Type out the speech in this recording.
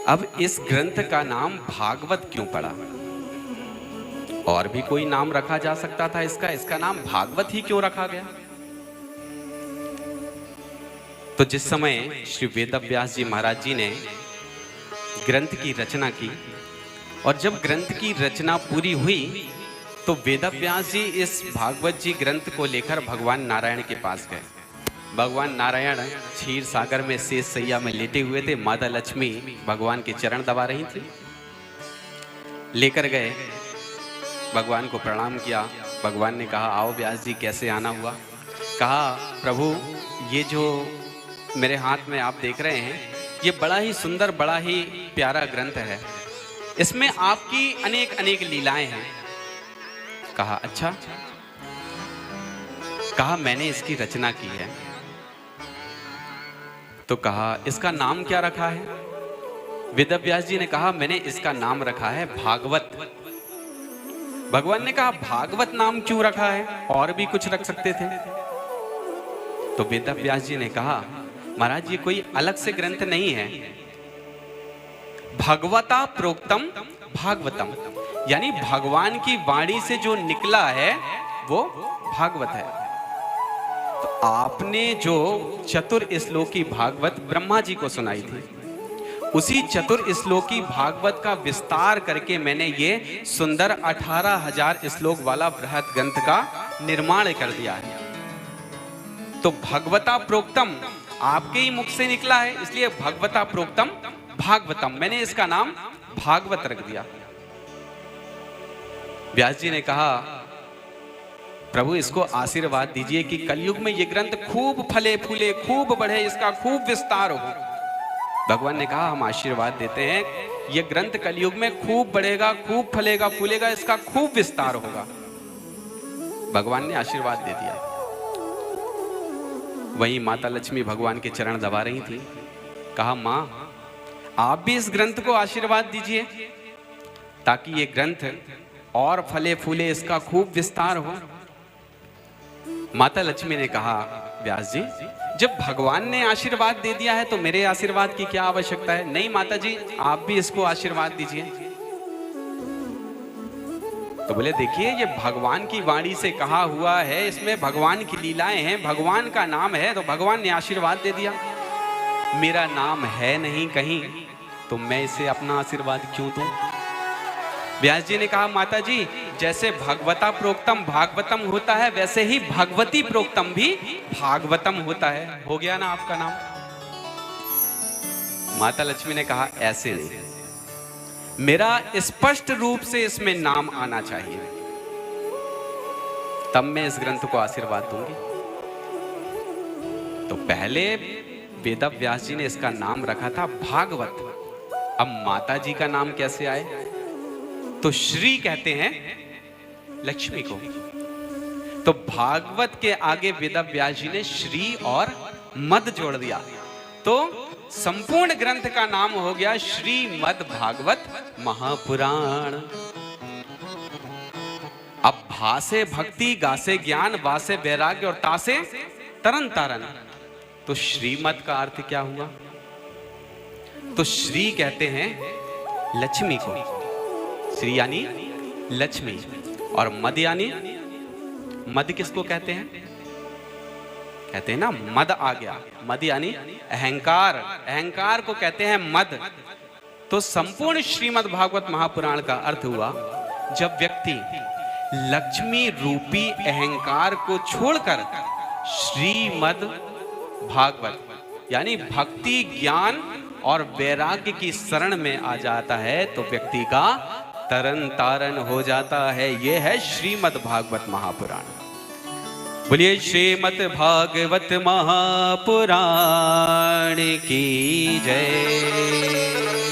अब इस ग्रंथ का नाम भागवत क्यों पड़ा? और भी कोई नाम रखा जा सकता था इसका नाम भागवत ही क्यों रखा गया? तो जिस समय श्री वेदव्यास जी महाराज जी ने ग्रंथ की रचना की और जब ग्रंथ की रचना पूरी हुई तो वेदव्यास जी इस भागवत जी ग्रंथ को लेकर भगवान नारायण के पास गए। भगवान नारायण क्षीर सागर में शेष सैया में लेटे हुए थे। माता लक्ष्मी भगवान के चरण दबा रही थी। लेकर गए, भगवान को प्रणाम किया। भगवान ने कहा, आओ व्यास जी, कैसे आना हुआ? कहा, प्रभु ये जो मेरे हाथ में आप देख रहे हैं ये बड़ा ही सुंदर, बड़ा ही प्यारा ग्रंथ है। इसमें आपकी अनेक अनेक लीलाएं हैं। कहा, अच्छा? कहा, मैंने इसकी रचना की है। तो कहा, इसका नाम क्या रखा है? वेदव्यास जी ने कहा, मैंने इसका नाम रखा है भागवत। भगवान ने कहा, भागवत नाम क्यों रखा है? और भी कुछ रख सकते थे। तो वेदव्यास जी ने कहा, महाराज ये कोई अलग से ग्रंथ नहीं है। भगवता प्रोक्तम भागवतम, यानी भगवान की वाणी से जो निकला है वो भागवत है। तो आपने जो चतुर श्लोकी भागवत ब्रह्मा जी को सुनाई थी, उसी चतुर श्लोकी भागवत का विस्तार करके मैंने ये सुंदर 18,000 श्लोक वाला बृहद ग्रंथ का निर्माण कर दिया है। तो भगवता प्रोक्तम आपके ही मुख से निकला है, इसलिए भगवता प्रोक्तम भागवतम, मैंने इसका नाम भागवत रख दिया। व्यास जी ने कहा, प्रभु इसको आशीर्वाद दीजिए कि कलयुग में ये ग्रंथ खूब फले फूले, खूब बढ़े, इसका खूब विस्तार हो। भगवान ने कहा, हम आशीर्वाद देते हैं, ये ग्रंथ कलयुग में खूब बढ़ेगा, खूब फलेगा फूलेगा, इसका खूब विस्तार होगा। भगवान ने आशीर्वाद दे दिया। वहीं माता लक्ष्मी भगवान के चरण दबा रही थी। कहा, मां आप भी इस ग्रंथ को आशीर्वाद दीजिए ताकि ये ग्रंथ और फले फूले, इसका खूब विस्तार हो। माता लक्ष्मी ने कहा, व्यास जी जब भगवान ने आशीर्वाद दे दिया है तो मेरे आशीर्वाद की क्या आवश्यकता है? नहीं माता जी, आप भी इसको आशीर्वाद दीजिए। तो बोले, देखिए ये भगवान की वाणी से कहा हुआ है, इसमें भगवान की लीलाएं हैं, भगवान का नाम है, तो भगवान ने आशीर्वाद दे दिया। मेरा नाम है नहीं कहीं, तो मैं इसे अपना आशीर्वाद क्यों दूं? व्यास जी ने कहा, माता जी जैसे भगवता प्रोक्तम भागवतम होता है, वैसे ही भगवती प्रोक्तम भी भागवतम होता है। हो गया ना आपका नाम? माता लक्ष्मी ने कहा, ऐसे नहीं, मेरा स्पष्ट रूप से इसमें नाम आना चाहिए, तब मैं इस ग्रंथ को आशीर्वाद दूंगी। तो पहले वेदव्यास जी ने इसका नाम रखा था भागवत। अब माता जी का नाम कैसे आए? तो श्री कहते हैं लक्ष्मी को। तो भागवत के आगे वेदव्यास जी ने श्री और मद जोड़ दिया, तो संपूर्ण ग्रंथ का नाम हो गया श्रीमद् भागवत महापुराण। अब भासे भक्ति, गासे ज्ञान, वासे वैराग्य और तासे तरन तारन। तो श्रीमद् का अर्थ क्या हुआ? तो श्री कहते हैं लक्ष्मी को, श्री यानी लक्ष्मी, और मद यानी, मद किसको कहते हैं? कहते हैं ना मद आ गया, मद यानी अहंकार, अहंकार को कहते हैं मद। तो संपूर्ण श्रीमद् भागवत महापुराण का अर्थ हुआ, जब व्यक्ति लक्ष्मी रूपी अहंकार को छोड़कर श्रीमद् भागवत यानी भक्ति, ज्ञान और वैराग्य की शरण में आ जाता है, तो व्यक्ति का तरन तारन हो जाता है। यह है श्रीमद् भागवत महापुराण। बोलिए श्रीमद् भागवत महापुराण की जय।